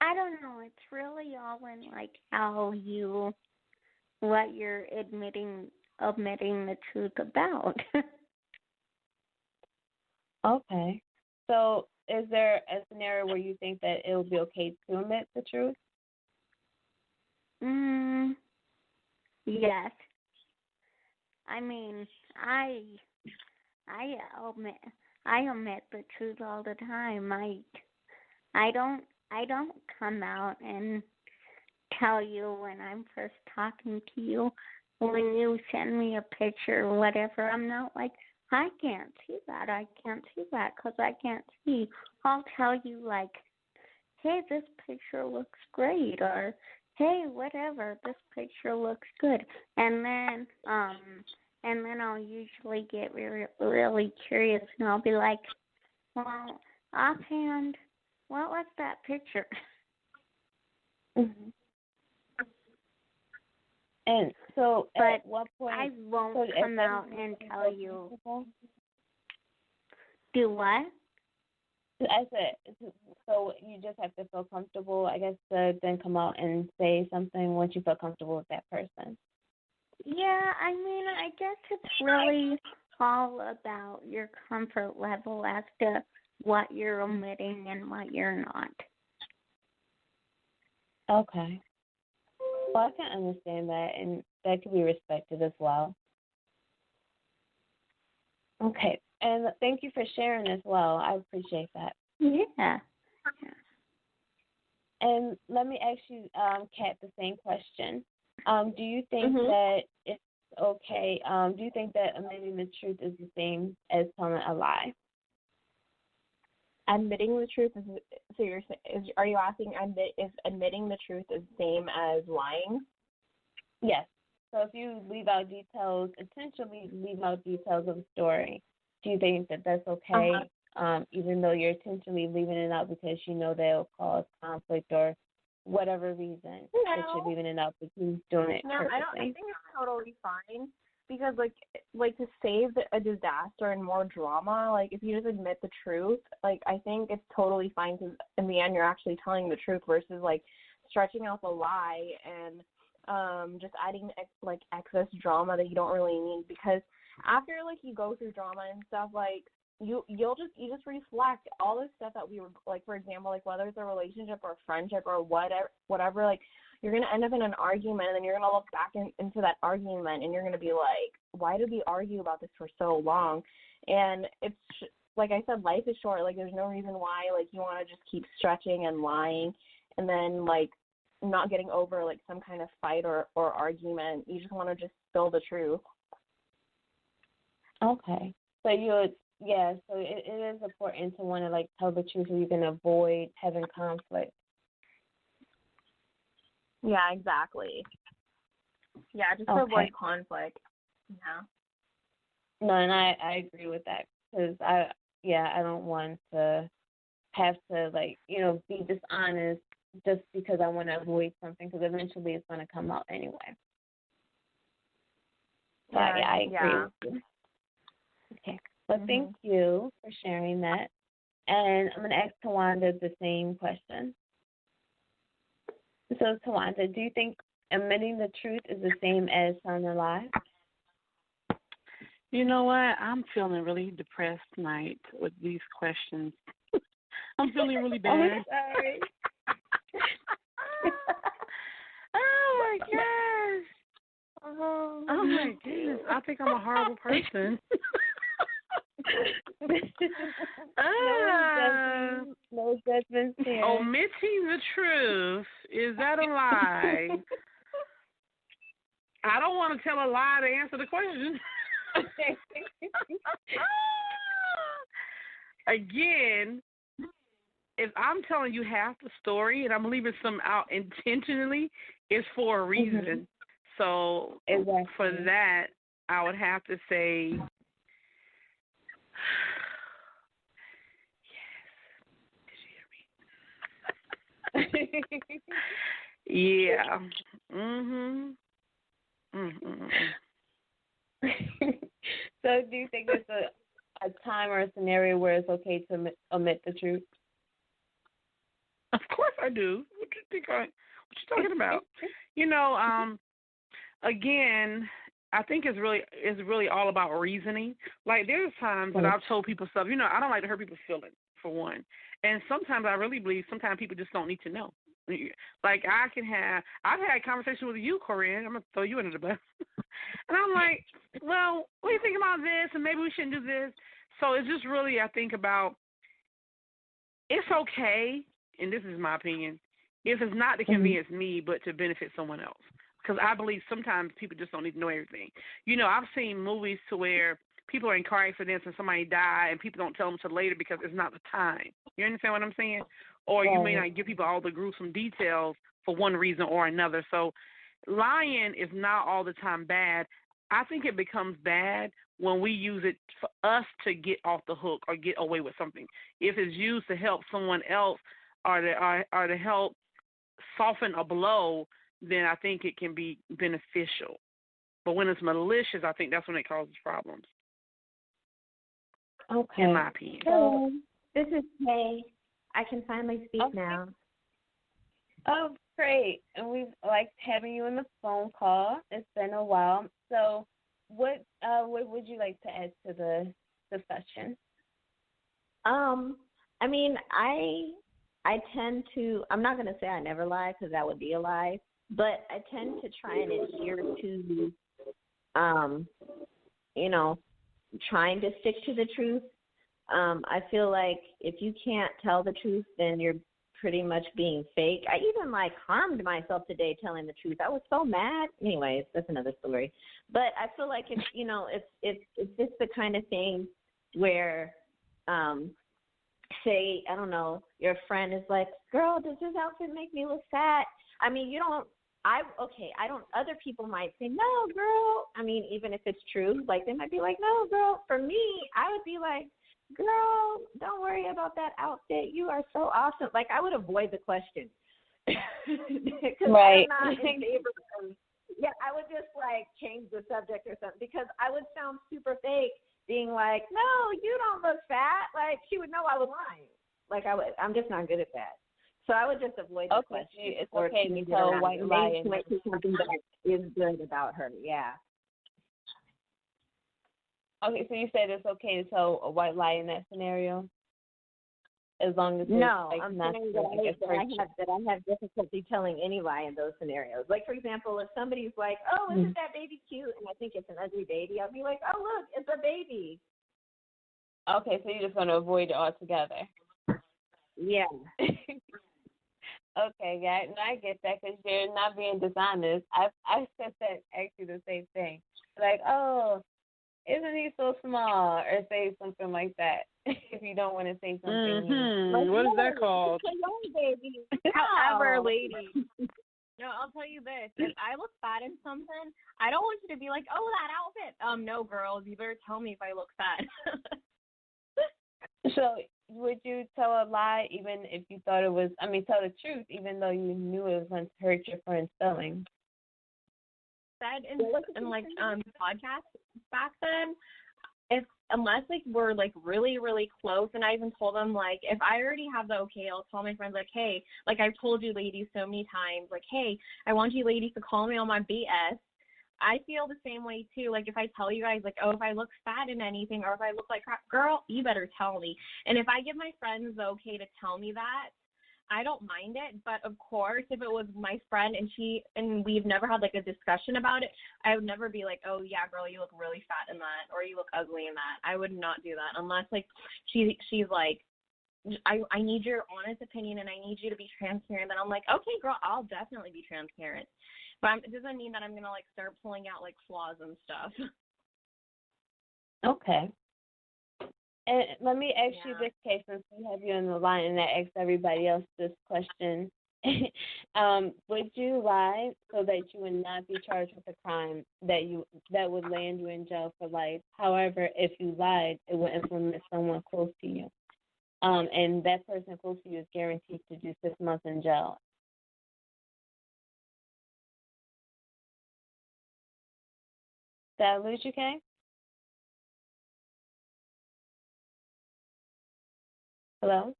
I don't know. It's really all in like how you what you're omitting the truth about. Okay. So, is there a scenario where you think that it will be okay to admit the truth? mm, yes. I mean, I omit I omit the truth all the time. I don't I don't come out and tell you when I'm first talking to you. When you send me a picture or whatever, I'm not like, I can't see that. I can't see that because I can't see. I'll tell you, like, hey, this picture looks great, or hey, whatever, this picture looks good. And then I'll usually get really curious and I'll be like, well, offhand, what was that picture? Hmm. And so, But at what I point? won't So, at come what out point and do you tell feel you. comfortable? Do what? I said, so you just have to feel comfortable, I guess, to then come out and say something once you feel comfortable with that person. Yeah, I mean, I guess it's really all about your comfort level as to what you're omitting and what you're not. Okay. Well, I can understand that, and that can be respected as well. Okay. And thank you for sharing as well. I appreciate that. Yeah. And let me ask you, Kat, the same question. Do you think Mhm. that it's okay? Do you think that admitting the truth is the same as telling a lie? Admitting the truth is so you're are you asking is admitting the truth the same as lying? Yes. So if you leave out details, intentionally leave out details of a story, do you think that that's Uh-huh. okay? Even though you're intentionally leaving it out because you know that it'll cause conflict or whatever reason that you're No. leaving it out, but you're doing it No, I don't. I purposely. think it's totally fine because like to save a disaster and more drama. Like if you just admit the truth, like I think it's totally fine because in the end you're actually telling the truth versus like stretching out the lie and just adding like excess drama that you don't really need because after like you go through drama and stuff like you just reflect all this stuff that we were like for example like whether it's a relationship or a friendship or whatever like you're going to end up in an argument and then you're going to look back into that argument and you're going to be like, why did we argue about this for so long? And it's like I said, life is short. Like there's no reason why like you want to just keep stretching and lying and then like not getting over like some kind of fight or argument. You just want to just spill the truth. Okay. So so it is important to want to like tell the truth so you can avoid having conflict. Yeah, exactly. Yeah, just to Okay. avoid conflict. Yeah. No, and I agree with that because I don't want to have to like be dishonest just because I want to avoid something because eventually it's going to come out anyway. So Yeah. I agree Yeah. with you. Okay. Well, thank Mhm. you for sharing that. And I'm going to ask Tawanda the same question. So, Tawanda, do you think admitting the truth is the same as telling a lie? You know what? I'm feeling really depressed tonight with these questions. I'm feeling really I'm bad. sorry. Oh my gosh. Oh my goodness. I think I'm a horrible person. No judgments here. Omitting the truth, is that a lie? I don't want to tell a lie to answer the question. Again, if I'm telling you half the story and I'm leaving some out intentionally, it's for a reason. Mm-hmm. So Exactly. for that, I would have to say, yes. Did you hear me? Yeah. Mhm. Mhm. So, do you think there's a time or a scenario where it's okay to omit the truth? Of course I do. you think what you talking about? Again, I think it's really all about reasoning. Like there's times that I've told people stuff. I don't like to hurt people's feelings for one, and sometimes I really believe sometimes people just don't need to know. Like I've had conversations with you, Corinne. I'm gonna throw you under the bus, and I'm like, well, what do you think about this? And maybe we shouldn't do this. So it's just really I think about it's okay, and this is my opinion, if it's not to convenience me, but to benefit someone else. Because I believe sometimes people just don't need to know everything. I've seen movies to where people are in car accidents and somebody died, and people don't tell them till later because it's not the time. You understand what I'm saying? Or you may not give people all the gruesome details for one reason or another. So lying is not all the time bad. I think it becomes bad when we use it for us to get off the hook or get away with something. If it's used to help someone else or to help soften a blow, then I think it can be beneficial. But when it's malicious, I think that's when it causes problems. Okay. In my opinion. Hello, this is Kay. I can finally speak now. Oh, great. And we've liked having you on the phone call. It's been a while. So what would you like to add to the discussion? I mean, I tend to, I'm not going to say I never lie because that would be a lie, but I tend to try and adhere to, trying to stick to the truth. I feel like if you can't tell the truth, then you're pretty much being fake. I even harmed myself today telling the truth. I was so mad. Anyways, that's another story. But I feel like it's just the kind of thing where, say, I don't know, your friend is like, girl, does this outfit make me look fat? I mean, other people might say, no, girl. I mean, even if it's true, they might be like, no, girl. For me, I would be like, girl, don't worry about that outfit. You are so awesome. I would avoid the question. Right. I'm not in favor of, I would just change the subject or something because I would sound super fake being like, no, you don't look fat. She would know I was lying. I'm just not good at that. So I would just avoid the question. It's okay to tell a white lie. Maybe something that is good about her, yeah. Okay, so you said it's okay to tell a white lie in that scenario? As long as it's I'm not saying that I have difficulty telling any lie in those scenarios. For example, if somebody's like, oh, isn't that baby cute? And I think it's an ugly baby, I'll be like, oh, look, it's a baby. Okay, so you're just going to avoid it altogether. Yeah. Okay, yeah, I get that because you're not being dishonest. I said that actually the same thing. Oh, isn't he so small? Or say something like that if you don't want to say something. What is that called? Baby. However, lady. No, I'll tell you this. If I look fat in something, I don't want you to be like, oh, that outfit. No, girls, you better tell me if I look fat. So would you tell a lie even if you thought it was, tell the truth even though you knew it was going to hurt your friend's feelings? Said in podcasts back then, unless we're really, really close, and I even told them if I already have the okay, I'll tell my friends hey, I've told you ladies so many times, hey, I want you ladies to call me on my BS. I feel the same way too. If I tell you guys oh, if I look fat in anything or if I look like crap, girl, you better tell me. And if I give my friends the okay to tell me that, I don't mind it. But of course, if it was my friend and we've never had a discussion about it, I would never be oh yeah, girl, you look really fat in that or you look ugly in that. I would not do that unless she's I need your honest opinion and I need you to be transparent. And I'm okay, girl, I'll definitely be transparent. But it doesn't mean that I'm going to start pulling out flaws and stuff. Okay. And let me ask you this case since we have you on the line and I asked everybody else this question. Would you lie so that you would not be charged with a crime that would land you in jail for life? However, if you lied, it would implement someone close to you. And that person close to you is guaranteed to do 6 months in jail. Did I lose you, Kay? Hello?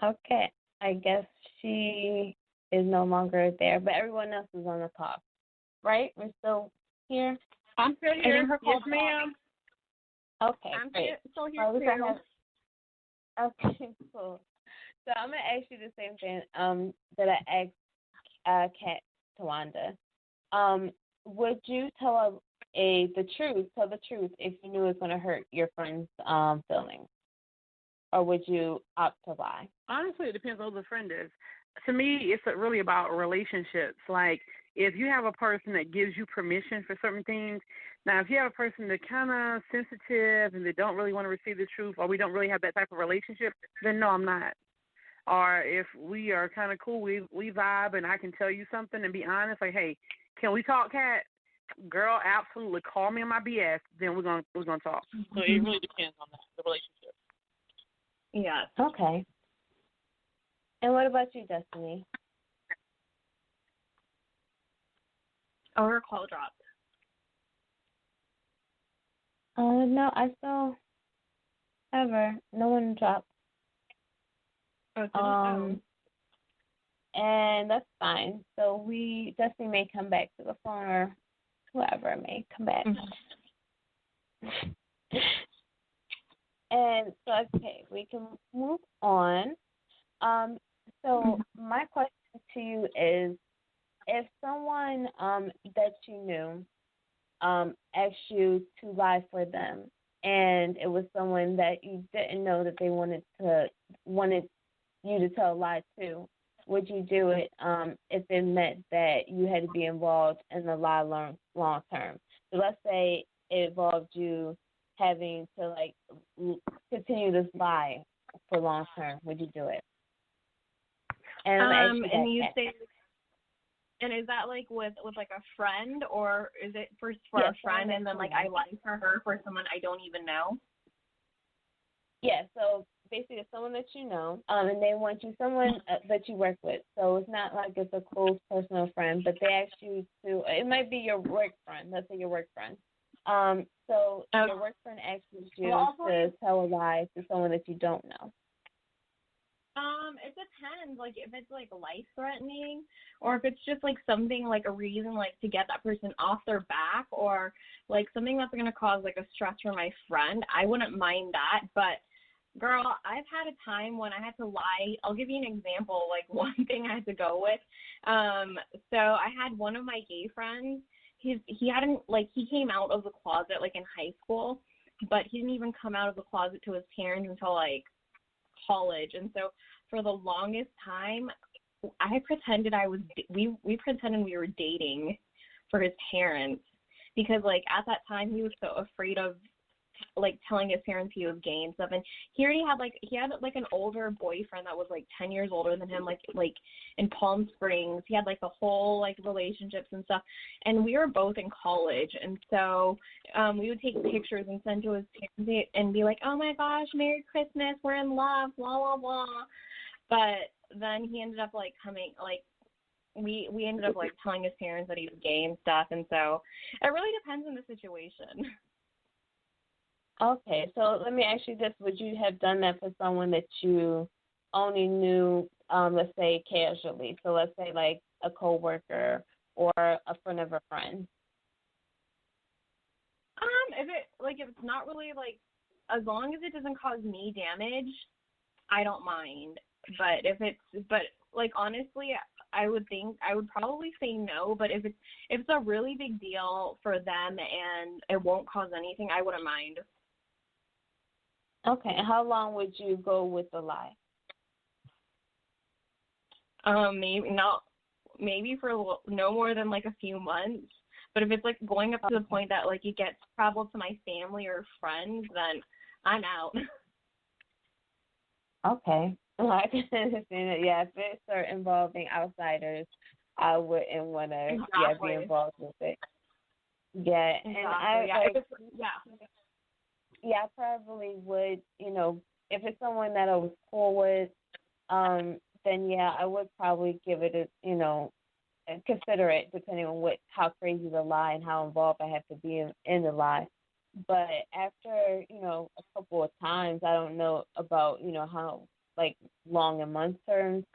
Okay. I guess she is no longer there, but everyone else is on the call, right? We're still here? I'm still I here. think her Yes, call's ma'am. Okay, I'm great. still here At least I too. have- Okay, cool. So I'm going to ask you the same thing that I asked Kat Tawanda. Would you tell the truth if you knew it was going to hurt your friend's feelings? Or would you opt to lie? Honestly, it depends on who the friend is. To me, it's really about relationships. Like, if you have a person that gives you permission for certain things, now, if you have a person that's kind of sensitive and they don't really want to receive the truth, or we don't really have that type of relationship, then no, I'm not. Or if we are kind of cool, we vibe, and I can tell you something and be honest, like, hey, can we talk, Kat? Girl, absolutely. Call me on my BS. Then we're gonna talk. So it really depends on that, the relationship. Yes. Okay. And what about you, Destiny? Oh, her call dropped. No, I still have her. No one dropped. And that's fine. So Destiny may come back to the phone, or whoever may come back. And so, okay, we can move on. So my question to you is, if someone that you knew asked you to lie for them, and it was someone that you didn't know that they wanted you to tell a lie to, would you do it if it meant that you had to be involved in the lie long term? So let's say it involved you having to continue this lie for long term. Would you do it? And you say, and is that like with like a friend, or is it for a friend and then like I lie for her for someone I don't even know? Yeah, so basically it's someone that you know, and they want you, someone that you work with. So it's not like it's a close personal friend, but they ask you to, it might be your work friend, let's say your work friend. So your work friend asks you to tell a lie to someone that you don't know. It depends, like if it's like life threatening, or if it's just like something like a reason like to get that person off their back, or like something that's gonna cause like a stress for my friend, I wouldn't mind that. But girl, I've had a time when I had to lie. I'll give you an example, like one thing I had to go with. So I had one of my gay friends, he came out of the closet like in high school, but he didn't even come out of the closet to his parents until like college. And so for the longest time I pretended we pretended we were dating for his parents, because like at that time he was so afraid of like telling his parents he was gay and stuff. And he had an older boyfriend that was like 10 years older than him, like in Palm Springs. He had like the whole like relationships and stuff, and we were both in college. And so we would take pictures and send to his parents and be like, oh my gosh, Merry Christmas, we're in love, blah blah blah. But then he ended up like coming like we ended up like telling his parents that he was gay and stuff. And so it really depends on the situation. Okay, so let me ask you this. Would you have done that for someone that you only knew, let's say, casually? So let's say like a coworker or a friend of a friend? If it's not really like, as long as it doesn't cause me damage, I don't mind. But like honestly, I would probably say no. But if it's a really big deal for them and it won't cause anything, I wouldn't mind. Okay, and how long would you go with the lie? Maybe for no more than like a few months. But if it's like going up to the point that like it gets traveled to my family or friends, then I'm out. Okay, I can understand it. Yeah, if it's involving outsiders, I wouldn't want to be involved with it. Yeah, exactly. I probably would, if it's someone that I was cool with, then yeah, I would probably give it consider it, depending on how crazy the lie and how involved I have to be in the lie. But after, a couple of times, I don't know about, how like long in month terms,